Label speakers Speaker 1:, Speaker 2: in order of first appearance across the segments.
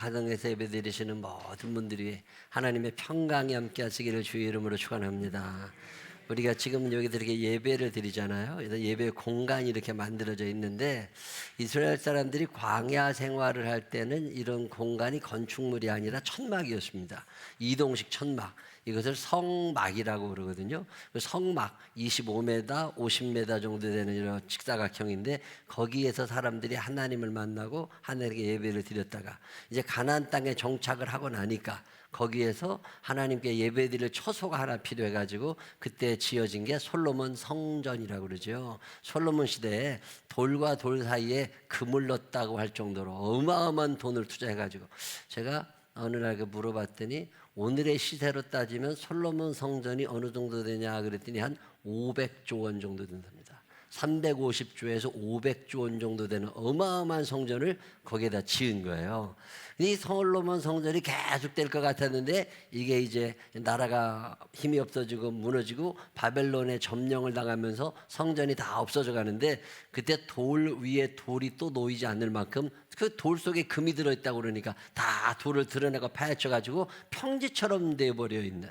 Speaker 1: 가정에서 예배드리시는 모든 분들이 하나님의 평강이 함께 하시기를 주의 이름으로 축원합니다. 우리가 지금 여기 이렇게 예배를 드리잖아요. 그래서 예배 공간이 이렇게 만들어져 있는데 이스라엘 사람들이 광야 생활을 할 때는 이런 공간이 건축물이 아니라 천막이었습니다. 이동식 천막. 이것을 성막이라고 그러거든요. 성막 25m, 50m 정도 되는 이런 직사각형인데 거기에서 사람들이 하나님을 만나고 하나님께 예배를 드렸다가 이제 가나안 땅에 정착을 하고 나니까 거기에서 하나님께 예배드릴 처소가 하나 필요해가지고 그때 지어진 게 솔로몬 성전이라고 그러죠. 솔로몬 시대에 돌과 돌 사이에 금을 넣었다고 할 정도로 어마어마한 돈을 투자해가지고 제가 어느 날 물어봤더니 오늘의 시세로 따지면 솔로몬 성전이 어느 정도 되냐 그랬더니 한 500조 원 정도 된답니다. 350조에서 500조 원 정도 되는 어마어마한 성전을 거기에다 지은 거예요. 이 솔로몬 성전이 계속 될 것 같았는데 이게 이제 나라가 힘이 없어지고 무너지고 바벨론에 점령을 당하면서 성전이 다 없어져 가는데 그때 돌 위에 돌이 또 놓이지 않을 만큼 그 돌 속에 금이 들어있다고 그러니까 다 돌을 드러내고 파헤쳐가지고 평지처럼 돼버려 있는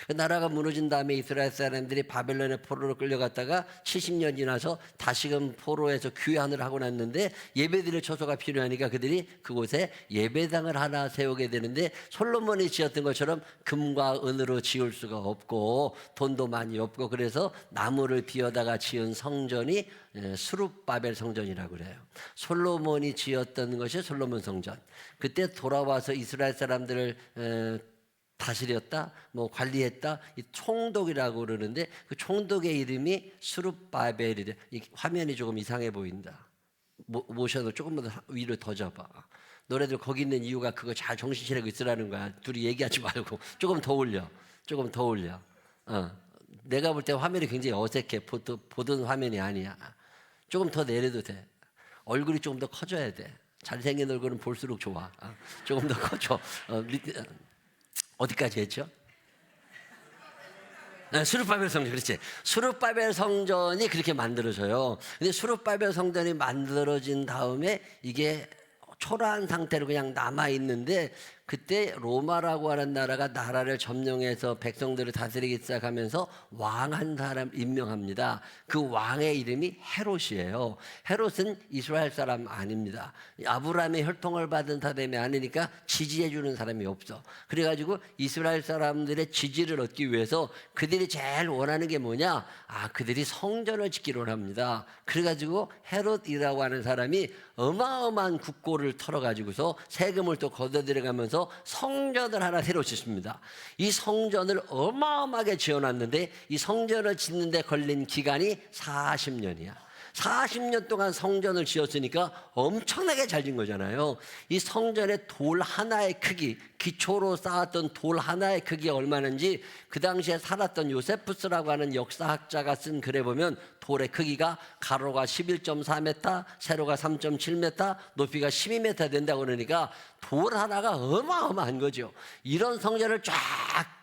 Speaker 1: 그 나라가 무너진 다음에 이스라엘 사람들이 바벨론의 포로로 끌려갔다가 70년 지나서 다시금 포로에서 귀환을 하고 났는데 예배드릴 처소가 필요하니까 그들이 그곳에 예배당을 하나 세우게 되는데 솔로몬이 지었던 것처럼 금과 은으로 지을 수가 없고 돈도 많이 없고 그래서 나무를 비워다가 지은 성전이 스룹바벨 성전이라고 그래요. 솔로몬이 지었던 것이 솔로몬 성전. 그때 돌아와서 이스라엘 사람들을 다스렸다, 관리했다, 이 총독이라고 그러는데 그 총독의 이름이 스룹바벨이래. 이 화면이 조금 이상해 보인다. 모셔도 조금만 더 위로 더 잡아. 너네들 거기 있는 이유가 그거 잘 정신 차리고 있으라는 거야. 둘이 얘기하지 말고 조금 더 올려, 조금 더 올려. 내가 볼 때 화면이 굉장히 어색해. 보던 화면이 아니야. 조금 더 내려도 돼. 얼굴이 조금 더 커져야 돼. 잘생긴 얼굴은 볼수록 좋아. 조금 더 커져. 어디까지 했죠? 수룹바벨 성전, 그렇지. 수룹바벨 성전이 그렇게 만들어져요. 근데 수룹바벨 성전이 만들어진 다음에 이게 초라한 상태로 그냥 남아있는데 그때 로마라고 하는 나라가 나라를 점령해서 백성들을 다스리기 시작하면서 왕 한 사람 임명합니다. 그 왕의 이름이 헤롯이에요. 헤롯은 이스라엘 사람 아닙니다. 아브라함의 혈통을 받은 사람이 아니니까 지지해 주는 사람이 없어. 그래가지고 이스라엘 사람들의 지지를 얻기 위해서 그들이 제일 원하는 게 뭐냐? 그들이 성전을 짓기로 합니다. 그래가지고 헤롯이라고 하는 사람이 어마어마한 국고를 털어가지고서 세금을 또 걷어들여가면서 성전을 하나 새로 짓습니다. 이 성전을 어마어마하게 지어놨는데 이 성전을 짓는데 걸린 기간이 40년이야. 40년 동안 성전을 지었으니까 엄청나게 잘 진 거잖아요. 이 성전의 돌 하나의 크기, 기초로 쌓았던 돌 하나의 크기가 얼마나인지 그 당시에 살았던 요세푸스라고 하는 역사학자가 쓴 글에 보면 돌의 크기가 가로가 11.4m, 세로가 3.7m, 높이가 12m 된다고 그러니까 돌 하나가 어마어마한 거죠. 이런 성전을 쫙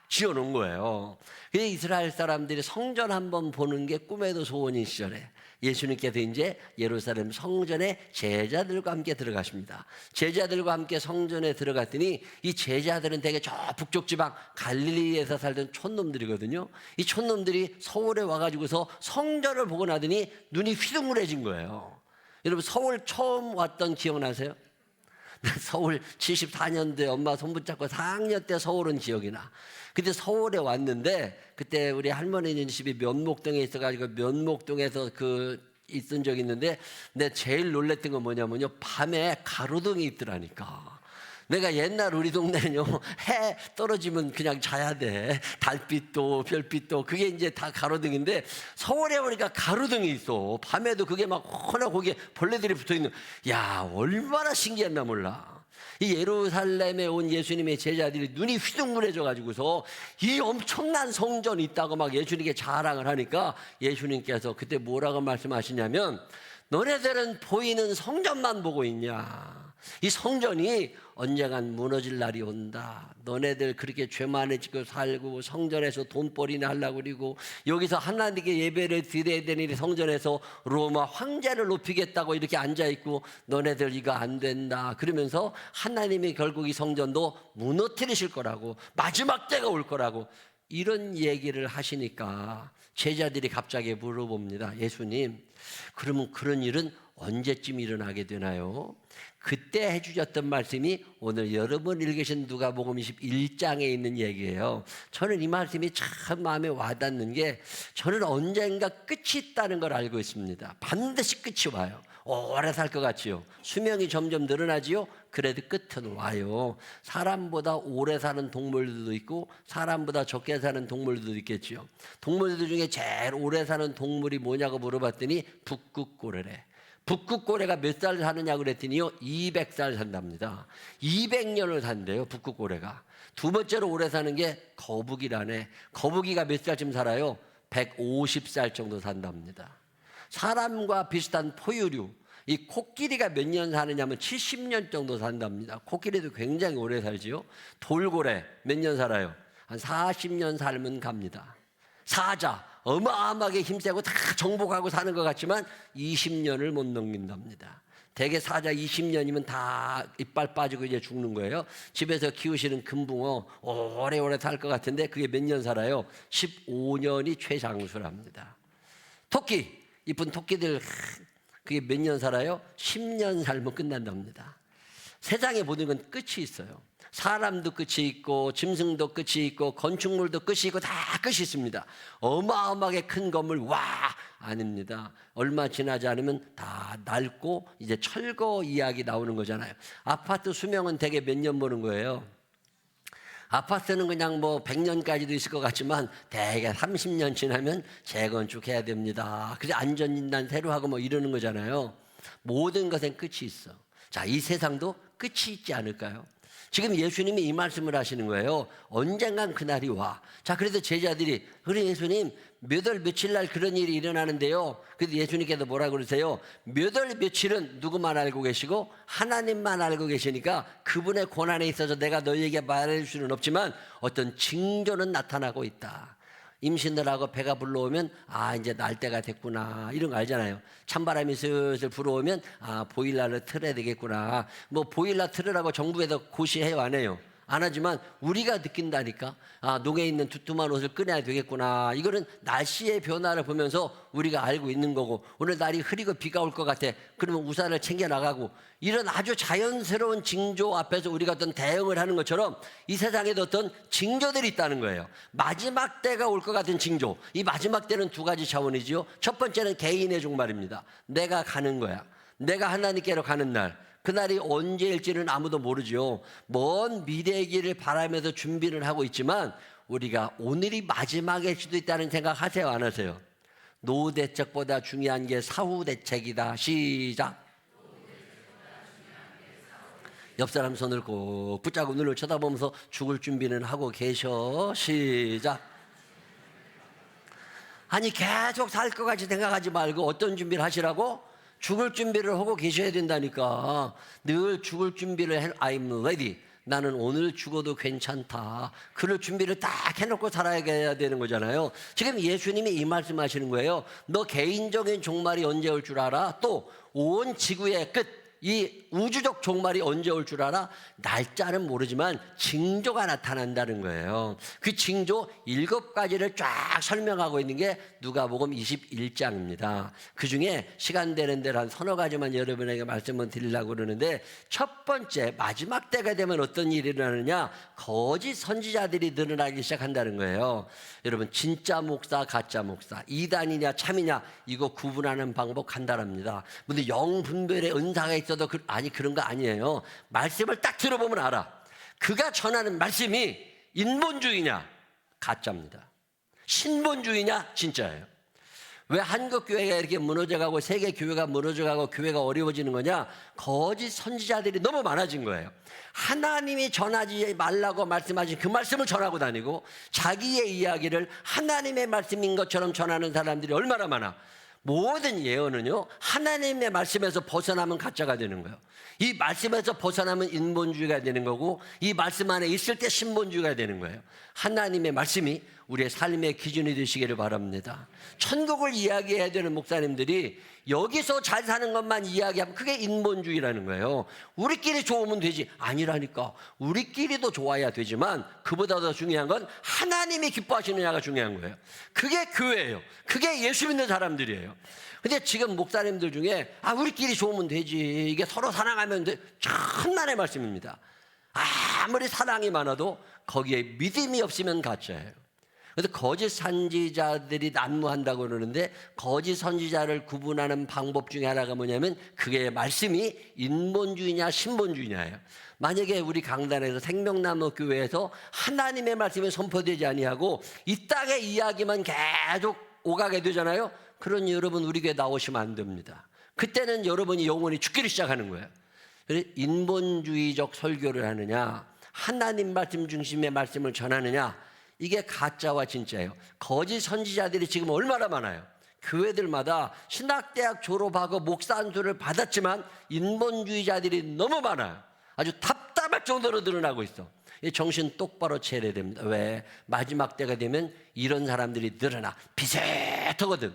Speaker 1: 지어놓은 거예요. 그래서 이스라엘 사람들이 성전 한번 보는 게 꿈에도 소원인 시절에 예수님께서 이제 예루살렘 성전에 제자들과 함께 들어가십니다. 제자들과 함께 성전에 들어갔더니 이 제자들은 되게 저 북쪽 지방 갈릴리에서 살던 촌놈들이거든요. 이 촌놈들이 서울에 와가지고서 성전을 보고 나더니 눈이 휘둥그레진 거예요. 여러분 서울 처음 왔던 기억나세요? 서울 74년도에 엄마 손 붙잡고 4학년 때 서울 온 기억이 나. 그때 서울에 왔는데 그때 우리 할머니 집이 면목동에 있어가지고 면목동에서 있던 적이 있는데 내가 제일 놀랬던 건 뭐냐면요, 밤에 가로등이 있더라니까. 내가 옛날 우리 동네는요, 해 떨어지면 그냥 자야 돼. 달빛도 별빛도 그게 이제 다 가로등인데 서울에 오니까 가로등이 있어. 밤에도 그게 막 허나 거기에 벌레들이 붙어있는. 야, 얼마나 신기했나 몰라. 이 예루살렘에 온 예수님의 제자들이 눈이 휘둥그레져 가지고서 이 엄청난 성전이 있다고 막 예수님께 자랑을 하니까 예수님께서 그때 뭐라고 말씀하시냐면 너네들은 보이는 성전만 보고 있냐? 이 성전이 언젠간 무너질 날이 온다. 너네들 그렇게 죄만에 지고 살고 성전에서 돈벌이나 하려고 그러고 여기서 하나님께 예배를 드려야 되는 성전에서 로마 황제를 높이겠다고 이렇게 앉아있고 너네들 이거 안 된다. 그러면서 하나님이 결국 이 성전도 무너뜨리실 거라고, 마지막 때가 올 거라고 이런 얘기를 하시니까 제자들이 갑자기 물어봅니다. 예수님, 그러면 그런 일은 언제쯤 일어나게 되나요? 그때 해주셨던 말씀이 오늘 여러분 읽으신 누가복음 21장에 있는 얘기예요. 저는 이 말씀이 참 마음에 와닿는 게, 저는 언젠가 끝이 있다는 걸 알고 있습니다. 반드시 끝이 와요. 오래 살 것 같지요. 수명이 점점 늘어나지요. 그래도 끝은 와요. 사람보다 오래 사는 동물들도 있고 사람보다 적게 사는 동물들도 있겠지요. 동물들 중에 제일 오래 사는 동물이 뭐냐고 물어봤더니 북극고래래. 북극고래가 몇 살 사느냐고 그랬더니요, 200살 산답니다. 200년을 산대요, 북극고래가. 두 번째로 오래 사는 게 거북이라네. 거북이가 몇 살쯤 살아요? 150살 정도 산답니다. 사람과 비슷한 포유류, 이 코끼리가 몇 년 사느냐면 70년 정도 산답니다. 코끼리도 굉장히 오래 살지요. 돌고래 몇 년 살아요? 한 40년 살면 갑니다. 사자 어마어마하게 힘세고 다 정복하고 사는 것 같지만 20년을 못 넘긴답니다. 대개 사자 20년이면 다 이빨 빠지고 이제 죽는 거예요. 집에서 키우시는 금붕어 오래오래 살 것 같은데 그게 몇 년 살아요? 15년이 최장수랍니다. 토끼, 이쁜 토끼들 그게 몇 년 살아요? 10년 살면 끝난답니다. 세상에 모든 건 끝이 있어요. 사람도 끝이 있고 짐승도 끝이 있고 건축물도 끝이 있고 다 끝이 있습니다. 어마어마하게 큰 건물 와 아닙니다. 얼마 지나지 않으면 다 낡고 이제 철거 이야기 나오는 거잖아요. 아파트 수명은 대개 몇 년 보는 거예요. 아파트는 그냥 뭐 100년까지도 있을 것 같지만 대개 30년 지나면 재건축해야 됩니다. 그래서 안전진단 새로 하고 뭐 이러는 거잖아요. 모든 것엔 끝이 있어. 자, 이 세상도 끝이 있지 않을까요? 지금 예수님이 이 말씀을 하시는 거예요. 언젠간 그날이 와. 자, 그래서 제자들이, 그래 예수님 몇 월 며칠 날 그런 일이 일어나는데요. 그래서 예수님께서 뭐라고 그러세요? 몇 월 며칠은 누구만 알고 계시고 하나님만 알고 계시니까 그분의 권한에 있어서 내가 너희에게 말할 수는 없지만 어떤 징조는 나타나고 있다. 임신을 하고 배가 불러오면 아 이제 날 때가 됐구나 이런 거 알잖아요. 찬바람이 슬슬 불어오면 아 보일러를 틀어야 되겠구나. 뭐 보일러 틀으라고 정부에서 고시해요 안 해요? 안 하지만 우리가 느낀다니까. 아 녹에 있는 두툼한 옷을 꺼내야 되겠구나. 이거는 날씨의 변화를 보면서 우리가 알고 있는 거고, 오늘 날이 흐리고 비가 올 것 같아. 그러면 우산을 챙겨 나가고, 이런 아주 자연스러운 징조 앞에서 우리가 어떤 대응을 하는 것처럼 이 세상에도 어떤 징조들이 있다는 거예요. 마지막 때가 올 것 같은 징조. 이 마지막 때는 두 가지 차원이지요. 첫 번째는 개인의 종말입니다. 내가 가는 거야. 내가 하나님께로 가는 날. 그날이 언제일지는 아무도 모르죠. 먼 미래의 길을 바라면서 준비를 하고 있지만 우리가 오늘이 마지막일 수도 있다는 생각 하세요 안 하세요? 노후 대책보다 중요한 게 사후 대책이다. 시작. 옆 사람 손을 꼭 붙잡고 눈을 쳐다보면서 죽을 준비는 하고 계셔. 시작. 아니 계속 살 것 같이 생각하지 말고 어떤 준비를 하시라고? 죽을 준비를 하고 계셔야 된다니까. 늘 죽을 준비를 해. I'm ready. 나는 오늘 죽어도 괜찮다. 그럴 준비를 딱 해놓고 살아야 되는 거잖아요. 지금 예수님이 이 말씀하시는 거예요. 너 개인적인 종말이 언제 올 줄 알아? 또 온 지구의 끝, 이 우주적 종말이 언제 올 줄 알아? 날짜는 모르지만 징조가 나타난다는 거예요. 그 징조 7가지를 쫙 설명하고 있는 게 누가복음 21장입니다. 그중에 시간 되는 대로 한 서너 가지만 여러분에게 말씀을 드리려고 그러는데, 첫 번째 마지막 때가 되면 어떤 일이 일어나느냐? 거짓 선지자들이 늘어나기 시작한다는 거예요. 여러분 진짜 목사 가짜 목사, 이단이냐 참이냐 이거 구분하는 방법 간단합니다. 근데 영분별의 은사가 있어도 아니 그런 거 아니에요. 말씀을 딱 들어보면 알아. 그가 전하는 말씀이 인본주의냐 가짜입니다. 신본주의냐 진짜예요. 왜 한국 교회가 이렇게 무너져가고 세계 교회가 무너져가고 교회가 어려워지는 거냐? 거짓 선지자들이 너무 많아진 거예요. 하나님이 전하지 말라고 말씀하신 그 말씀을 전하고 다니고 자기의 이야기를 하나님의 말씀인 것처럼 전하는 사람들이 얼마나 많아. 모든 예언은요, 하나님의 말씀에서 벗어나면 가짜가 되는 거예요. 이 말씀에서 벗어나면 인본주의가 되는 거고, 이 말씀 안에 있을 때 신본주의가 되는 거예요. 하나님의 말씀이 우리의 삶의 기준이 되시기를 바랍니다. 천국을 이야기해야 되는 목사님들이 여기서 잘 사는 것만 이야기하면 그게 인본주의라는 거예요. 우리끼리 좋으면 되지. 아니라니까. 우리끼리도 좋아야 되지만 그보다 더 중요한 건 하나님이 기뻐하시느냐가 중요한 거예요. 그게 교회예요. 그게 예수 믿는 사람들이에요. 근데 지금 목사님들 중에 우리끼리 좋으면 되지, 이게 서로 사랑하면 돼, 천만의 말씀입니다. 아무리 사랑이 많아도 거기에 믿음이 없으면 가짜예요. 그래서 거짓 선지자들이 난무한다고 그러는데, 거짓 선지자를 구분하는 방법 중에 하나가 뭐냐면 그게 말씀이 인본주의냐 신본주의냐예요. 만약에 우리 강단에서 생명나무 교회에서 하나님의 말씀이 선포되지 아니하고 이 땅의 이야기만 계속 오가게 되잖아요. 그러니 여러분 우리 교회 나오시면 안 됩니다. 그때는 여러분이 영혼이 죽기를 시작하는 거예요. 인본주의적 설교를 하느냐, 하나님 말씀 중심의 말씀을 전하느냐, 이게 가짜와 진짜예요. 거짓 선지자들이 지금 얼마나 많아요. 교회들마다 신학대학 졸업하고 목사 안수를 받았지만 인본주의자들이 너무 많아요. 아주 답답할 정도로 늘어나고 있어. 정신 똑바로 차려야 됩니다. 왜? 마지막 때가 되면 이런 사람들이 늘어나. 비슷하거든.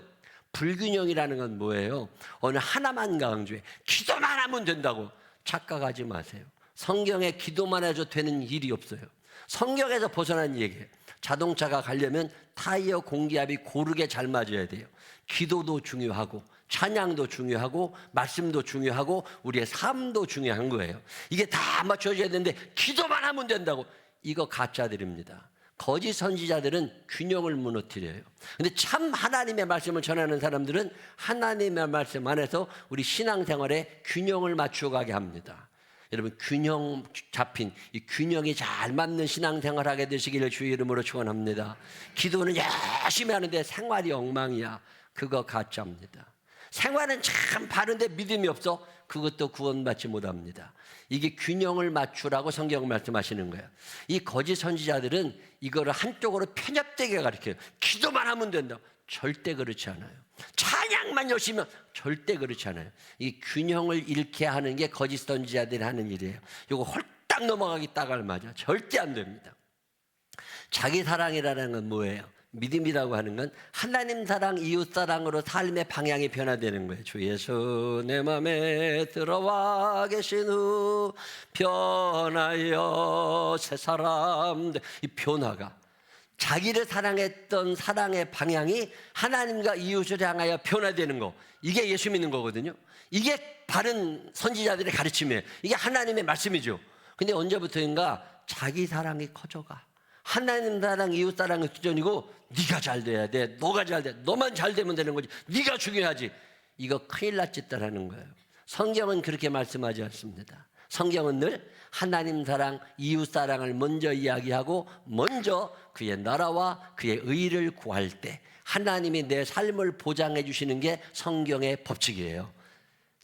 Speaker 1: 불균형이라는 건 뭐예요? 어느 하나만 강조해. 기도만 하면 된다고. 착각하지 마세요. 성경에 기도만 해도 되는 일이 없어요. 성경에서 벗어난 얘기예요. 자동차가 가려면 타이어 공기압이 고르게 잘 맞아야 돼요. 기도도 중요하고 찬양도 중요하고 말씀도 중요하고 우리의 삶도 중요한 거예요. 이게 다 맞춰져야 되는데 기도만 하면 된다고. 이거 가짜들입니다. 거짓 선지자들은 균형을 무너뜨려요. 근데 참 하나님의 말씀을 전하는 사람들은 하나님의 말씀 안에서 우리 신앙생활에 균형을 맞추어가게 합니다. 여러분, 균형 잡힌, 이 균형이 잘 맞는 신앙생활 하게 되시기를 주의 이름으로 축원합니다. 기도는 열심히 하는데 생활이 엉망이야. 그거 가짜입니다. 생활은 참 바른데 믿음이 없어. 그것도 구원받지 못합니다. 이게 균형을 맞추라고 성경 말씀하시는 거예요. 이 거짓 선지자들은 이거를 한쪽으로 편협되게 가르쳐요. 기도만 하면 된다. 절대 그렇지 않아요. 찬양만 열심히 하면 절대 그렇지 않아요. 이 균형을 잃게 하는 게 거짓 선지자들이 하는 일이에요. 이거 홀딱 넘어가기 딱 알맞아. 절대 안 됩니다. 자기 사랑이라는 건 뭐예요? 믿음이라고 하는 건 하나님 사랑, 이웃 사랑으로 삶의 방향이 변화되는 거예요. 주 예수 내 맘에 들어와 계신 후 변하여 새 사람. 이 변화가 자기를 사랑했던 사랑의 방향이 하나님과 이웃을 향하여 변화되는 거, 이게 예수 믿는 거거든요. 이게 바른 선지자들의 가르침이에요. 이게 하나님의 말씀이죠. 근데 언제부터인가 자기 사랑이 커져가. 하나님 사랑, 이웃 사랑은 기존이고 네가 잘 돼야 돼, 너가 잘 돼, 너만 잘 되면 되는 거지, 네가 중요하지. 이거 큰일 났짓다라는 거예요. 성경은 그렇게 말씀하지 않습니다. 성경은 늘 하나님 사랑, 이웃 사랑을 먼저 이야기하고 먼저 그의 나라와 그의 의를 구할 때 하나님이 내 삶을 보장해 주시는 게 성경의 법칙이에요.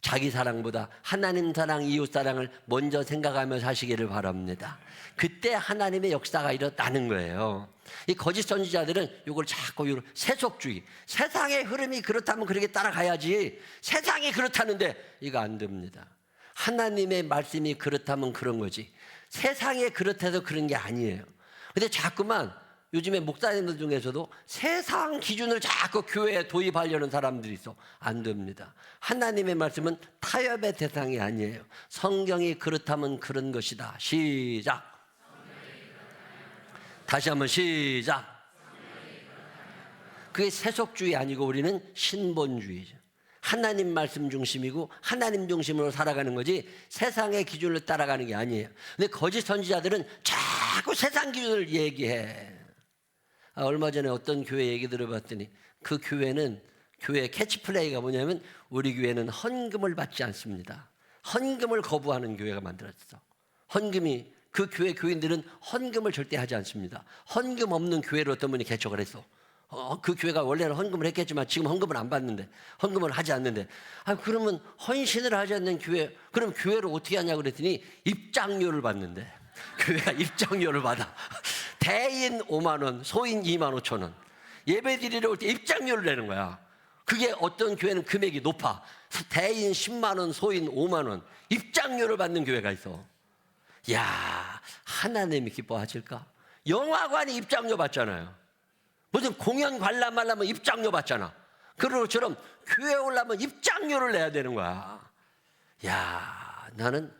Speaker 1: 자기 사랑보다 하나님 사랑, 이웃 사랑을 먼저 생각하며 사시기를 바랍니다. 그때 하나님의 역사가 일어나는 거예요. 이 거짓 선지자들은 이걸 자꾸 세속주의, 세상의 흐름이 그렇다면 그렇게 따라가야지, 세상이 그렇다는데 이거 안 됩니다. 하나님의 말씀이 그렇다면 그런 거지, 세상에 그렇다해서 그런 게 아니에요. 근데 자꾸만 요즘에 목사님들 중에서도 세상 기준을 자꾸 교회에 도입하려는 사람들이 있어. 안 됩니다. 하나님의 말씀은 타협의 대상이 아니에요. 성경이 그렇다면 그런 것이다. 시작. 다시 한번 시작. 그게 세속주의 아니고 우리는 신본주의죠. 하나님 말씀 중심이고 하나님 중심으로 살아가는 거지 세상의 기준을 따라가는 게 아니에요. 근데 거짓 선지자들은 자꾸 세상 기준을 얘기해. 얼마 전에 어떤 교회 얘기 들어봤더니 그 교회는, 교회 캐치플레이가 뭐냐면 우리 교회는 헌금을 받지 않습니다. 헌금을 거부하는 교회가 만들어졌어. 헌금이, 그 교회 교인들은 헌금을 절대 하지 않습니다. 헌금 없는 교회로 어떤 분이 개척을 했어. 그 교회가 원래는 헌금을 했겠지만 지금 헌금을 안 받는데, 헌금을 하지 않는데, 그러면 헌신을 하지 않는 교회, 그럼 교회를 어떻게 하냐고 그랬더니 입장료를 받는데, 교회가 입장료를 받아. 대인 5만 원, 소인 2만 5천 원. 예배 드리러 올 때 입장료를 내는 거야. 그게 어떤 교회는 금액이 높아. 대인 10만 원, 소인 5만 원. 입장료를 받는 교회가 있어. 야, 하나님이 기뻐하실까? 영화관이 입장료 받잖아요. 무슨 공연 관람하려면 입장료 받잖아. 그런 것처럼 교회 오려면 입장료를 내야 되는 거야. 야, 나는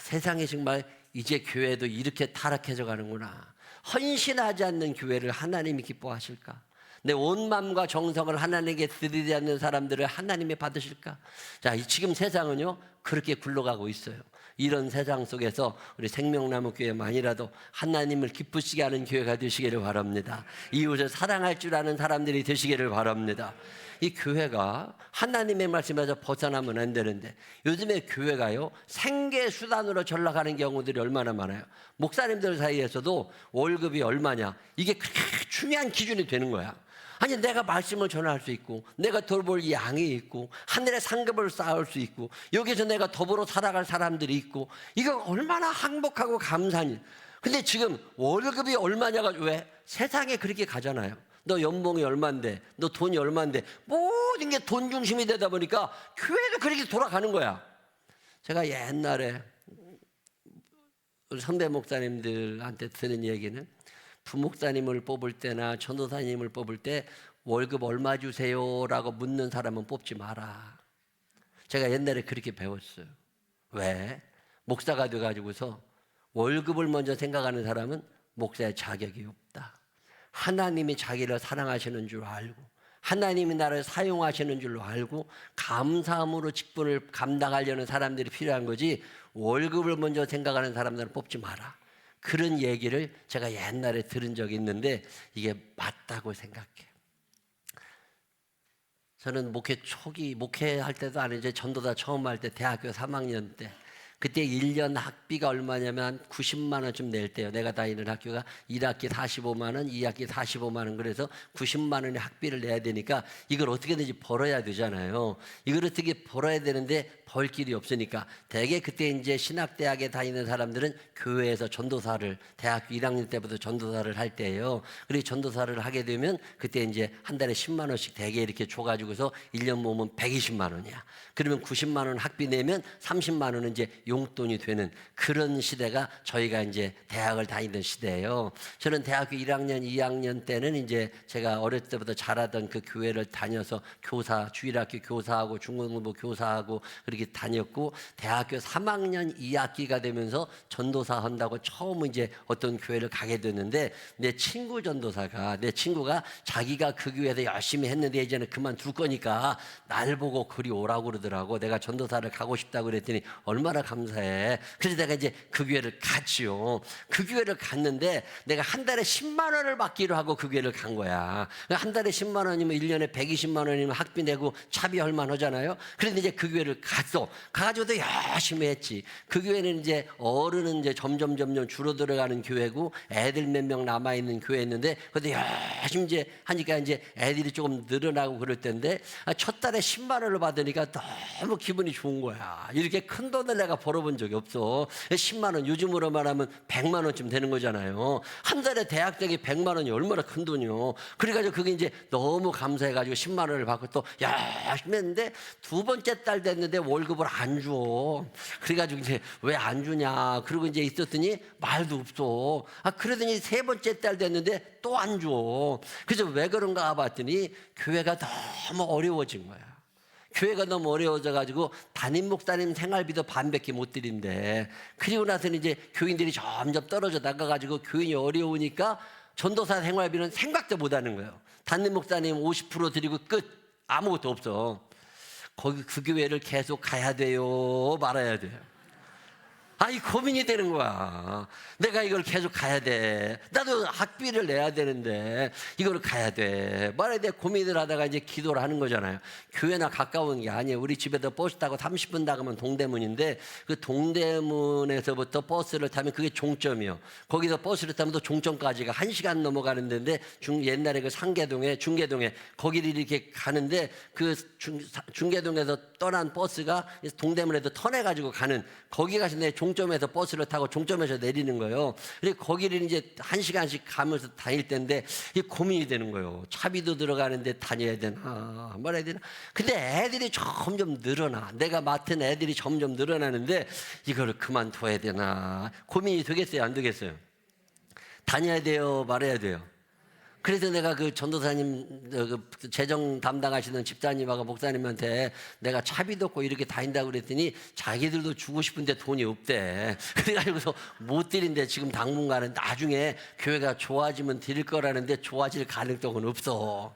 Speaker 1: 세상에 정말 이제 교회도 이렇게 타락해져 가는구나. 헌신하지 않는 교회를 하나님이 기뻐하실까? 내 온 마음과 정성을 하나님께 드리지 않는 사람들을 하나님이 받으실까? 자, 지금 세상은요 그렇게 굴러가고 있어요. 이런 세상 속에서 우리 생명나무 교회만이라도 하나님을 기쁘시게 하는 교회가 되시기를 바랍니다. 이웃을 사랑할 줄 아는 사람들이 되시기를 바랍니다. 이 교회가 하나님의 말씀에서 벗어나면 안 되는데 요즘에 교회가요 생계 수단으로 전락하는 경우들이 얼마나 많아요. 목사님들 사이에서도 월급이 얼마냐 이게 그렇게 중요한 기준이 되는 거야. 아니 내가 말씀을 전할 수 있고 내가 돌볼 양이 있고 하늘의 상급을 쌓을 수 있고 여기서 내가 더불어 살아갈 사람들이 있고 이거 얼마나 행복하고 감사니. 근데 지금 월급이 얼마냐가 왜? 세상에 그렇게 가잖아요. 너 연봉이 얼만데 너 돈이 얼만데 모든 게 돈 중심이 되다 보니까 교회도 그렇게 돌아가는 거야. 제가 옛날에 선배 목사님들한테 들은 얘기는 부목사님을 뽑을 때나 전도사님을 뽑을 때 월급 얼마 주세요라고 묻는 사람은 뽑지 마라. 제가 옛날에 그렇게 배웠어요. 왜? 목사가 돼가지고서 월급을 먼저 생각하는 사람은 목사의 자격이 없다. 하나님이 자기를 사랑하시는 줄 알고 하나님이 나를 사용하시는 줄로 알고 감사함으로 직분을 감당하려는 사람들이 필요한 거지 월급을 먼저 생각하는 사람들은 뽑지 마라. 그런 얘기를 제가 옛날에 들은 적이 있는데 이게 맞다고 생각해요. 저는 목회할 때도 아니죠. 전도사 처음 할 때 대학교 3학년 때 그때 1년 학비가 얼마냐면 90만 원쯤 낼 때요. 내가 다니는 학교가 1학기 45만 원, 2학기 45만 원 그래서 90만 원의 학비를 내야 되니까 이걸 어떻게든지 벌어야 되잖아요. 이걸 어떻게 벌어야 되는데 벌 길이 없으니까 대개 그때 이제 신학대학에 다니는 사람들은 교회에서 전도사를 대학교 1학년 때부터 전도사를 할 때예요. 그리고 전도사를 하게 되면 그때 이제 한 달에 10만 원씩 대개 이렇게 줘가지고서 1년 모으면 120만 원이야. 그러면 90만 원 학비 내면 30만 원은 이제 용돈이 되는 그런 시대가 저희가 이제 대학을 다니던 시대예요. 저는 대학교 1학년, 2학년 때는 이제 제가 어렸을 때부터 잘하던 그 교회를 다녀서 교사, 주일학교 교사하고 중고등부 교사하고 그렇게 다녔고 대학교 3학년 2학기가 되면서 전도사 한다고 처음 이제 어떤 교회를 가게 됐는데 내 친구가 자기가 그 교회에서 열심히 했는데 이제는 그만둘 거니까 날 보고 그리 오라고 그러더라고. 내가 전도사를 가고 싶다고 그랬더니 얼마나 감사해. 그래서 내가 이제 그 교회를 갔지요. 그 교회를 갔는데 내가 한 달에 10만 원을 받기로 하고 그 교회를 간 거야. 한 달에 10만 원이면 1년에 120만 원이면 학비 내고 차비 얼마 하잖아요. 그런데 이제 그 교회를 갔어. 가가지고도 열심히 했지. 그 교회는 이제 어른은 이제 점점 줄어들어가는 교회고 애들 몇 명 남아있는 교회였는데 그런데 열심히 이제 하니까 이제 애들이 조금 늘어나고 그럴 텐데 첫 달에 10만 원을 받으니까 너무 기분이 좋은 거야. 이렇게 큰 돈을 내가 벌어본 적이 없어. 10만 원 요즘으로 말하면 100만 원쯤 되는 거잖아요. 한 달에 대학생이 100만 원이 얼마나 큰 돈이요. 그래가지고 그게 이제 너무 감사해가지고 10만 원을 받고 또 열심히 했는데 두 번째 달 됐는데 월급을 안 줘. 그래가지고 이제 왜 안 주냐. 그러고 이제 있었더니 말도 없어. 그러더니 세 번째 달 됐는데 또 안 줘. 그래서 왜 그런가 봤더니 교회가 너무 어려워진 거야. 교회가 너무 어려워져가지고 담임 목사님 생활비도 반밖에 못 드린대. 그리고 나서는 이제 교인들이 점점 떨어져 나가가지고 교인이 어려우니까 전도사 생활비는 생각도 못 하는 거예요. 담임 목사님 50% 드리고 끝. 아무것도 없어. 거기 그 교회를 계속 가야 돼요? 말아야 돼요? 이 고민이 되는 거야. 내가 이걸 계속 가야 돼. 나도 학비를 내야 되는데 이걸 가야 돼. 말해야 돼. 고민을 하다가 이제 기도를 하는 거잖아요. 교회나 가까운 게 아니에요. 우리 집에서 버스 타고 30분 나가면 동대문인데 그 동대문에서부터 버스를 타면 그게 종점이요. 거기서 버스를 타면 또 종점까지가 1시간 넘어가는 데인데 옛날에 그 중계동에 거기를 이렇게 가는데 그 중계동에서 떠난 버스가 동대문에도 터내가지고 가는 거기 가서 내 종점에서 버스를 타고 종점에서 내리는 거예요. 그래서 거기를 이제 1시간씩 가면서 다닐 때인데 이 고민이 되는 거예요. 차비도 들어가는데 다녀야 되나 말아야 되나. 근데 애들이 점점 늘어나. 내가 맡은 애들이 점점 늘어나는데 이거를 그만둬야 되나 고민이 되겠어요, 안 되겠어요? 다녀야 돼요, 말아야 돼요? 그래서 내가 그 전도사님 그 재정 담당하시는 집사님하고 목사님한테 내가 차비도 없고 이렇게 다닌다고 그랬더니 자기들도 주고 싶은데 돈이 없대. 그래가지고서 못 드린대. 지금 당분간은 나중에 교회가 좋아지면 드릴 거라는데 좋아질 가능성은 없어.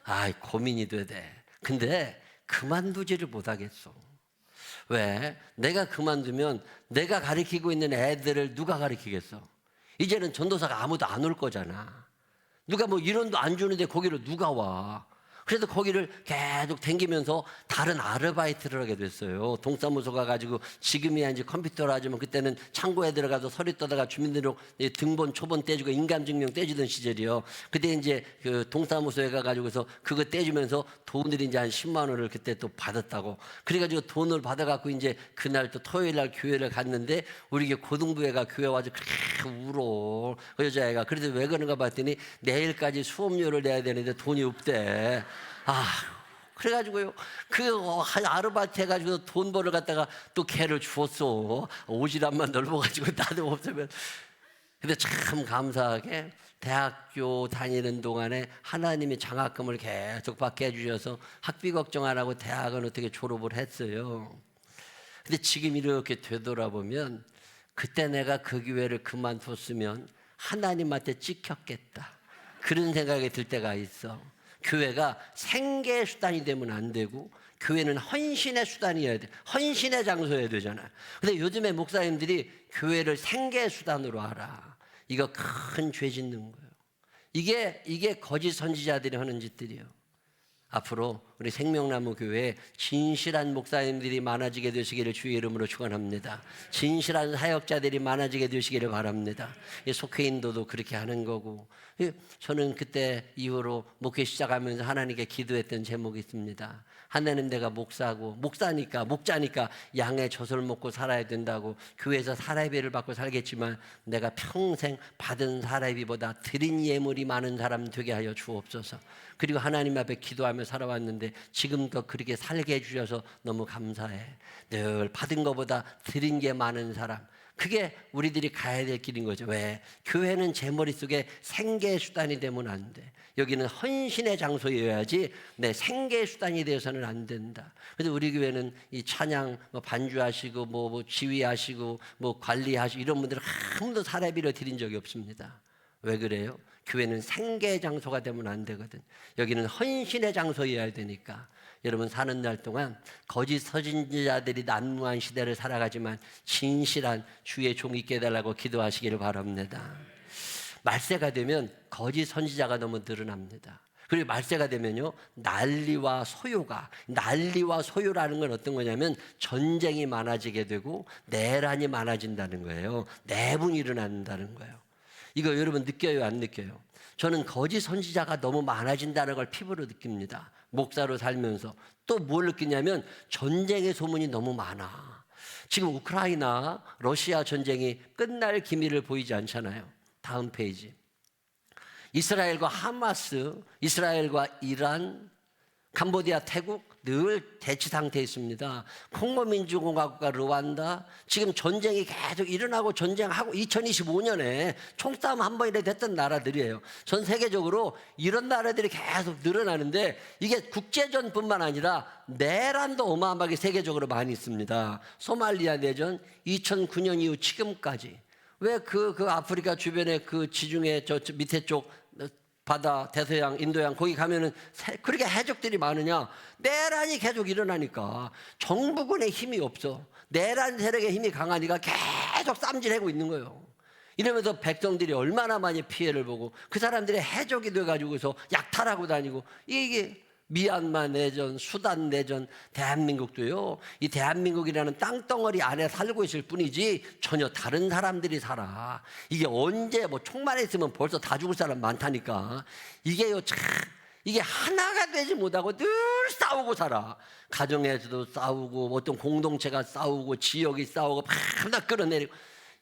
Speaker 1: 아이, 고민이 되대. 근데 그만두지를 못하겠어. 왜? 내가 그만두면 내가 가르치고 있는 애들을 누가 가르치겠어? 이제는 전도사가 아무도 안 올 거잖아. 누가 뭐 1원도 안 주는데 거기를 누가 와? 그래서 거기를 계속 댕기면서 다른 아르바이트를 하게 됐어요. 동사무소 가가지고 지금이야 이제 컴퓨터로 하지만 그때는 창고에 들어가서 서류 떠다가 주민등록 등본 초본 떼주고 인감증명 떼주던 시절이요. 그때 이제 그 동사무소에 가가지고서 그거 떼주면서 돈을 이제 한 10만 원을 그때 또 받았다고. 그래가지고 돈을 받아갖고 이제 그날 또 토요일 날 교회를 갔는데 우리 고등부회가 교회 와서 그렇게 울어. 그 여자애가. 그래서 왜 그런가 봤더니 내일까지 수업료를 내야 되는데 돈이 없대. 그래가지고요, 그 아르바이트 해가지고 돈 벌어 갖다가 또 걔를 주었어. 오지랖만 넓어가지고 나도 없으면. 근데 참 감사하게 대학교 다니는 동안에 하나님이 장학금을 계속 받게 해주셔서 학비 걱정 안 하고 대학은 어떻게 졸업을 했어요. 근데 지금 이렇게 되돌아보면 그때 내가 그 교회를 그만뒀으면 하나님한테 찍혔겠다. 그런 생각이 들 때가 있어. 교회가 생계의 수단이 되면 안 되고 교회는 헌신의 수단이어야 돼. 헌신의 장소여야 되잖아. 근데 요즘에 목사님들이 교회를 생계의 수단으로 알아. 이거 큰 죄 짓는 거예요. 이게 거짓 선지자들이 하는 짓들이에요. 앞으로 우리 생명나무 교회에 진실한 목사님들이 많아지게 되시기를 주의 이름으로 축원합니다. 진실한 사역자들이 많아지게 되시기를 바랍니다. 속회인도도 그렇게 하는 거고. 저는 그때 이후로 목회 시작하면서 하나님께 기도했던 제목이 있습니다. 하나님, 내가 목자니까 양의 젖을 먹고 살아야 된다고. 교회에서 사례비를 받고 살겠지만 내가 평생 받은 사례비보다 드린 예물이 많은 사람 되게 하여 주옵소서. 그리고 하나님 앞에 기도하며 살아왔는데 지금도 그렇게 살게 해주셔서 너무 감사해. 늘 받은 것보다 드린 게 많은 사람, 그게 우리들이 가야 될 길인 거죠. 왜? 교회는 제 머릿속에 생계의 수단이 되면 안 돼. 여기는 헌신의 장소여야지 내 생계의 수단이 되어서는 안 된다. 그래서 우리 교회는 이 찬양 반주하시고 뭐 지휘하시고 뭐 관리하시고 이런 분들은 아무도 사례비를 드린 적이 없습니다. 왜 그래요? 교회는 생계의 장소가 되면 안 되거든. 여기는 헌신의 장소여야 되니까. 여러분 사는 날 동안 거짓 선지자들이 난무한 시대를 살아가지만 진실한 주의 종이 있게 해달라고 기도하시기를 바랍니다. 말세가 되면 거짓 선지자가 너무 늘어납니다. 그리고 말세가 되면요, 난리와 소요라는 건 어떤 거냐면 전쟁이 많아지게 되고 내란이 많아진다는 거예요. 내분이 일어난다는 거예요. 이거 여러분 느껴요, 안 느껴요? 저는 거짓 선지자가 너무 많아진다는 걸 피부로 느낍니다. 목사로 살면서. 또 뭘 느끼냐면 전쟁의 소문이 너무 많아. 지금 우크라이나 러시아 전쟁이 끝날 기미를 보이지 않잖아요. 다음 페이지. 이스라엘과 하마스, 이스라엘과 이란, 캄보디아, 태국 늘 대치 상태에 있습니다. 콩고 민주공화국과 르완다, 지금 전쟁이 계속 일어나고 전쟁하고 2025년에 총싸움 한 번이라도 됐던 나라들이에요. 전 세계적으로 이런 나라들이 계속 늘어나는데 이게 국제전뿐만 아니라 내란도 어마어마하게 세계적으로 많이 있습니다. 소말리아 내전 2009년 이후 지금까지. 왜 그 아프리카 주변에 그 지중해 저 밑에 쪽 바다, 대서양, 인도양 거기 가면은 그렇게 해적들이 많으냐? 내란이 계속 일어나니까 정부군의 힘이 없어. 내란 세력의 힘이 강하니까 계속 쌈질하고 있는 거예요. 이러면서 백성들이 얼마나 많이 피해를 보고 그 사람들이 해적이 돼가지고서 약탈하고 다니고. 이게 미얀마 내전, 수단 내전, 대한민국도요, 이 대한민국이라는 땅덩어리 안에 살고 있을 뿐이지 전혀 다른 사람들이 살아. 이게 언제 뭐 총만 있으면 벌써 다 죽을 사람 많다니까. 이게요, 참 이게 하나가 되지 못하고 늘 싸우고 살아. 가정에서도 싸우고 어떤 공동체가 싸우고 지역이 싸우고 막 끌어내리고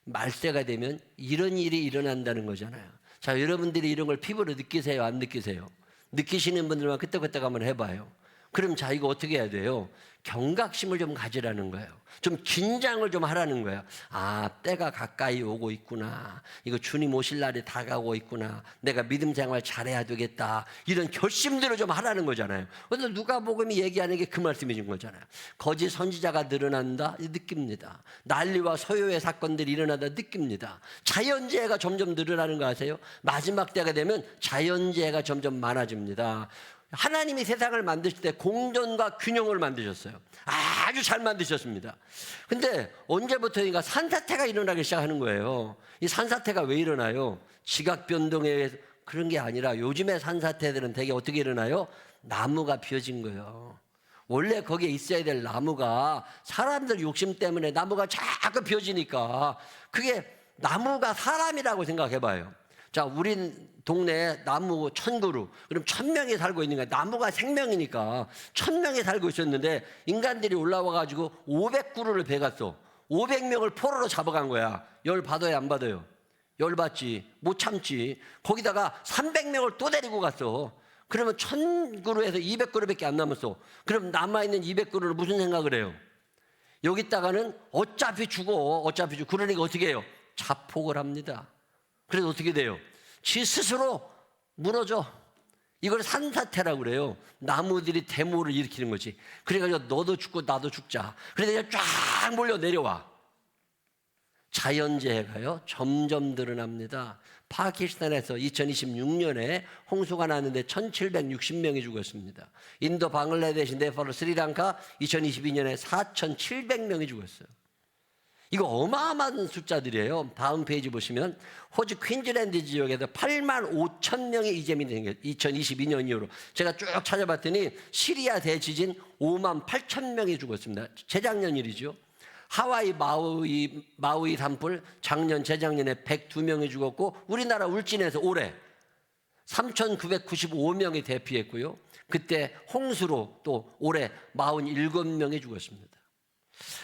Speaker 1: 말세가 되면 이런 일이 일어난다는 거잖아요. 자, 여러분들이 이런 걸 피부로 느끼세요? 안 느끼세요? 느끼시는 분들만 그때그때 한번 해봐요. 그럼 자, 이거 어떻게 해야 돼요? 경각심을 좀 가지라는 거예요. 좀 긴장을 좀 하라는 거예요. 아, 때가 가까이 오고 있구나. 이거 주님 오실 날이 다가오고 있구나. 내가 믿음 생활 잘해야 되겠다. 이런 결심들을 좀 하라는 거잖아요. 그래서 누가복음이 얘기하는 게 그 말씀이신 거잖아요. 거짓 선지자가 늘어난다? 느낍니다. 난리와 소요의 사건들이 일어나다 느낍니다. 자연재해가 점점 늘어나는 거 아세요? 마지막 때가 되면 자연재해가 점점 많아집니다. 하나님이 세상을 만드실 때 공존과 균형을 만드셨어요. 아주 잘 만드셨습니다. 근데 언제부터인가 산사태가 일어나기 시작하는 거예요. 이 산사태가 왜 일어나요? 지각 변동에 의해서 그런 게 아니라 요즘의 산사태들은 되게 어떻게 일어나요? 나무가 비어진 거예요. 원래 거기에 있어야 될 나무가 사람들 욕심 때문에 나무가 자꾸 비어지니까 그게 나무가 사람이라고 생각해봐요. 자, 우린 동네에 나무 1000그루, 그럼 1000명이 살고 있는 거야. 나무가 생명이니까 1000명이 살고 있었는데 인간들이 올라와가지고 500그루를 베갔어. 500명을 포로로 잡아간 거야. 열 받아요, 안 받아요? 열 받지. 못 참지. 거기다가 300명을 또 데리고 갔어. 그러면 1000그루에서 200그루밖에 안 남았어. 그럼 남아있는 200그루를 무슨 생각을 해요? 여기다가는 어차피 죽어. 그러니까 어떻게 해요? 자폭을 합니다. 그래서 어떻게 돼요? 지 스스로 무너져. 이걸 산사태라고 그래요. 나무들이 데모를 일으키는 거지. 그래가지고 너도 죽고 나도 죽자. 그래서 쫙 몰려 내려와. 자연재해가요 점점 늘어납니다. 파키스탄에서 2026년에 홍수가 났는데 1760명이 죽었습니다. 인도, 방글라데시, 네팔, 스리랑카 2022년에 4700명이 죽었어요. 이거 어마어마한 숫자들이에요. 다음 페이지 보시면 호주 퀸즐랜드 지역에서 8만 5천 명의 이재민이 생겼어요. 2022년 이후로. 제가 쭉 찾아봤더니 시리아 대지진 5만 8천 명이 죽었습니다. 재작년 일이죠. 하와이 마우이 산불 재작년에 102명이 죽었고 우리나라 울진에서 올해 3,995명이 대피했고요. 그때 홍수로 또 올해 47명이 죽었습니다.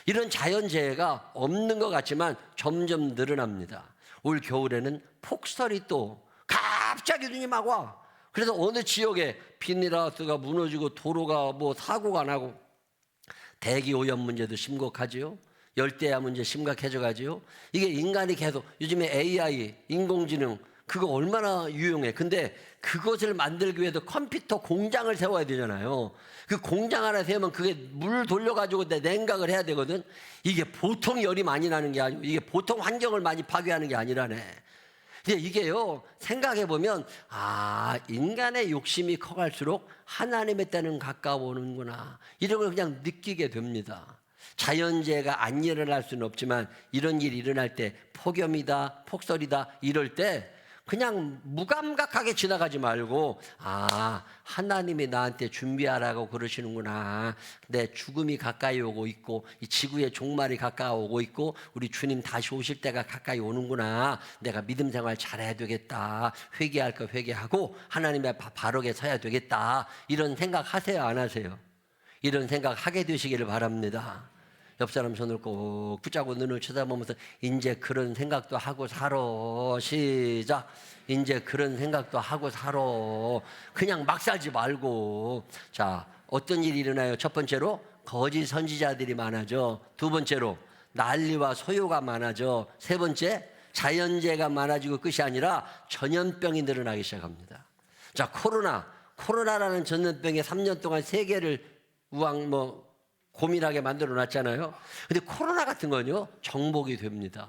Speaker 1: 이런 자연재해가 없는 것 같지만 점점 늘어납니다. 올 겨울에는 폭설이 또 갑자기 눈이 막 와. 그래서 어느 지역에 비닐하우스가 무너지고 도로가 사고가 나고 대기오염 문제도 심각하지요. 열대야 문제 심각해져 가지요. 이게 인간이 계속 요즘에 AI 인공지능 그거 얼마나 유용해. 근데 그것을 만들기 위해서 컴퓨터 공장을 세워야 되잖아요. 그 공장 하나 세우면 그게 물 돌려가지고 냉각을 해야 되거든. 이게 보통 열이 많이 나는 게 아니고 이게 보통 환경을 많이 파괴하는 게 아니라네. 근데 이게요 생각해보면 인간의 욕심이 커갈수록 하나님의 때는 가까워오는구나. 이런 걸 그냥 느끼게 됩니다. 자연재해가 안 일어날 수는 없지만 이런 일이 일어날 때 폭염이다 폭설이다 이럴 때 그냥 무감각하게 지나가지 말고 하나님이 나한테 준비하라고 그러시는구나. 내 죽음이 가까이 오고 있고 이 지구의 종말이 가까이 오고 있고 우리 주님 다시 오실 때가 가까이 오는구나. 내가 믿음 생활 잘해야 되겠다. 회개할 거 회개하고 하나님 앞에 바르게 서야 되겠다. 이런 생각 하세요, 안 하세요? 이런 생각 하게 되시기를 바랍니다. 옆 사람 손을 꼭 붙잡고 눈을 쳐다보면서 이제 그런 생각도 하고 살아. 시작. 이제 그런 생각도 하고 살아. 그냥 막 살지 말고. 자, 어떤 일이 일어나요? 첫 번째로 거짓 선지자들이 많아져. 두 번째로 난리와 소요가 많아져. 세 번째 자연재해가 많아지고 끝이 아니라 전염병이 늘어나기 시작합니다. 자, 코로나라는 전염병에 3년 동안 세계를 고민하게 만들어 놨잖아요. 근데 코로나 같은 건요 정복이 됩니다.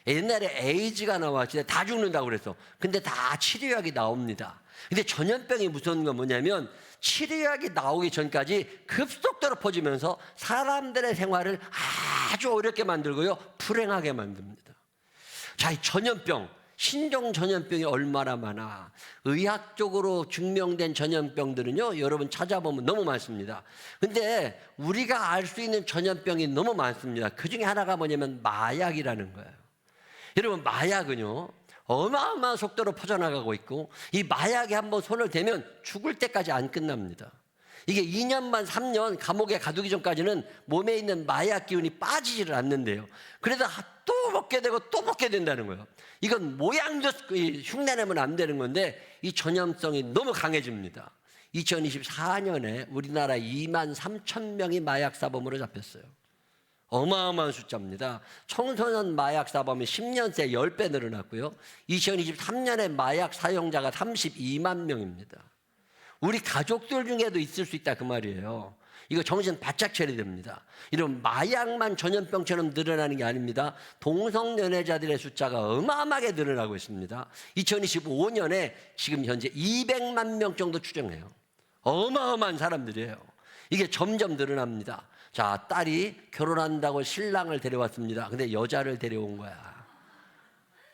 Speaker 1: 옛날에 에이즈가 나왔을 때 다 죽는다고 그랬어. 근데 다 치료약이 나옵니다. 근데 전염병이 무서운 건 뭐냐면 치료약이 나오기 전까지 급속도로 퍼지면서 사람들의 생활을 아주 어렵게 만들고요 불행하게 만듭니다. 자, 이 전염병, 신종 전염병이 얼마나 많아. 의학적으로 증명된 전염병들은요 여러분 찾아보면 너무 많습니다. 근데 우리가 알 수 있는 전염병이 너무 많습니다. 그 중에 하나가 뭐냐면 마약이라는 거예요. 여러분 마약은요 어마어마한 속도로 퍼져나가고 있고, 이 마약에 한번 손을 대면 죽을 때까지 안 끝납니다. 이게 2년만 3년 감옥에 가두기 전까지는 몸에 있는 마약 기운이 빠지지를 않는데요. 그래도 또 먹게 되고 또 먹게 된다는 거예요. 이건 모양도 흉내내면 안 되는 건데 이 전염성이 너무 강해집니다. 2024년에 우리나라 2만 3천 명이 마약 사범으로 잡혔어요. 어마어마한 숫자입니다. 청소년 마약 사범이 10년 새 10배 늘어났고요. 2023년에 마약 사용자가 32만 명입니다. 우리 가족들 중에도 있을 수 있다 그 말이에요. 이거 정신 바짝 차려야 됩니다. 이런 마약만 전염병처럼 늘어나는 게 아닙니다. 동성연애자들의 숫자가 어마어마하게 늘어나고 있습니다. 2025년에 지금 현재 200만 명 정도 추정해요. 어마어마한 사람들이에요. 이게 점점 늘어납니다. 자, 딸이 결혼한다고 신랑을 데려왔습니다. 근데 여자를 데려온 거야.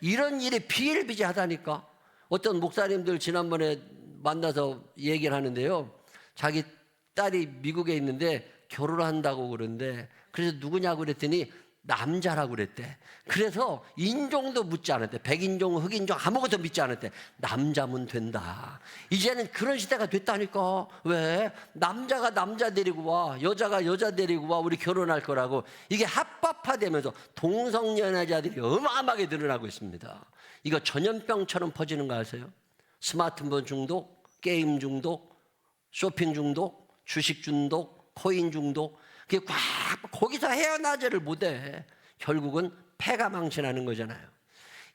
Speaker 1: 이런 일이 비일비재하다니까. 어떤 목사님들 지난번에 만나서 얘기를 하는데요. 자기 딸이 미국에 있는데 결혼한다고 그러는데, 그래서 누구냐고 그랬더니 남자라고 그랬대. 그래서 인종도 묻지 않았대. 백인종, 흑인종 아무것도 묻지 않았대. 남자면 된다. 이제는 그런 시대가 됐다니까. 왜? 남자가 남자 데리고 와, 여자가 여자 데리고 와, 우리 결혼할 거라고. 이게 합법화되면서 동성연애자들이 어마어마하게 늘어나고 있습니다. 이거 전염병처럼 퍼지는 거 아세요? 스마트폰 중독, 게임 중독, 쇼핑 중독, 주식 중독, 코인 중독. 그게 꽉 거기서 헤어나지를 못해. 결국은 폐가 망신하는 거잖아요.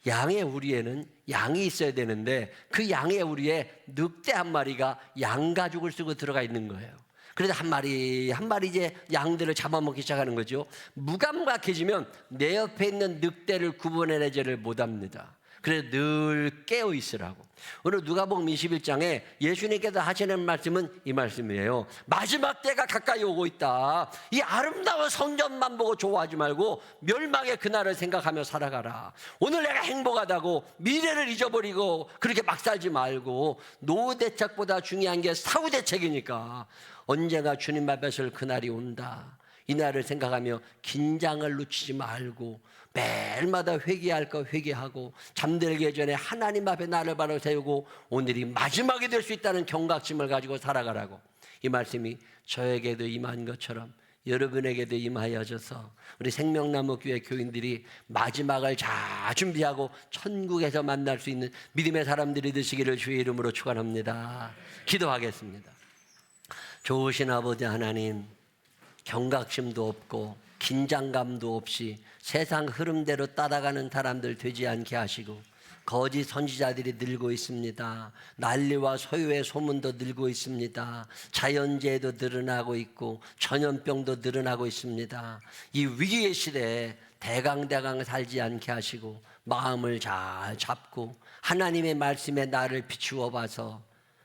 Speaker 1: 양의 우리에는 양이 있어야 되는데 그 양의 우리에 늑대 한 마리가 양 가죽을 쓰고 들어가 있는 거예요. 그래서 한 마리 한 마리 이제 양들을 잡아먹기 시작하는 거죠. 무감각해지면 내 옆에 있는 늑대를 구분해내지를 못합니다. 그래서 늘 깨어 있으라고. 오늘 누가복음 21장에 예수님께서 하시는 말씀은 이 말씀이에요. 마지막 때가 가까이 오고 있다. 이 아름다운 성전만 보고 좋아하지 말고 멸망의 그날을 생각하며 살아가라. 오늘 내가 행복하다고 미래를 잊어버리고 그렇게 막 살지 말고, 노후 대책보다 중요한 게 사후 대책이니까 언젠가 주님 앞에 설 그날이 온다. 이 날을 생각하며 긴장을 놓치지 말고 매일마다 회개할 거 회개하고, 잠들기 전에 하나님 앞에 나를 바로 세우고 오늘이 마지막이 될 수 있다는 경각심을 가지고 살아가라고. 이 말씀이 저에게도 임한 것처럼 여러분에게도 임하여져서 우리 생명나무 교회 교인들이 마지막을 잘 준비하고 천국에서 만날 수 있는 믿음의 사람들이 되시기를 주의 이름으로 축원합니다. 기도하겠습니다. 좋으신 아버지 하나님, 경각심도 없고 긴장감도 없이 세상 흐름대로 따라가는 사람들 되지 않게 하시고, 거짓 선지자들이 늘고 있습니다. 난리와 소유의 소문도 늘고 있습니다. 자연재해도 늘어나고 있고 전염병도 늘어나고 있습니다. 이 위기의 시대에 대강대강 살지 않게 하시고 마음을 잘 잡고 하나님의 말씀에 나를 비추어 봐서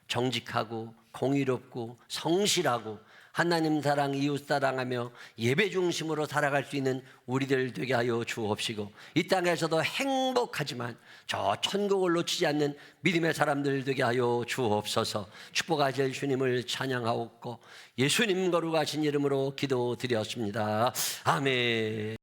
Speaker 1: 정직하고 공의롭고 성실하고 하나님 사랑, 이웃 사랑하며 예배 중심으로 살아갈 수 있는 우리들 되게 하여 주옵시고, 이 땅에서도 행복하지만 저 천국을 놓치지 않는 믿음의 사람들 되게 하여 주옵소서. 축복하실 주님을 찬양하옵고 예수님 거룩하신 이름으로 기도드렸습니다. 아멘.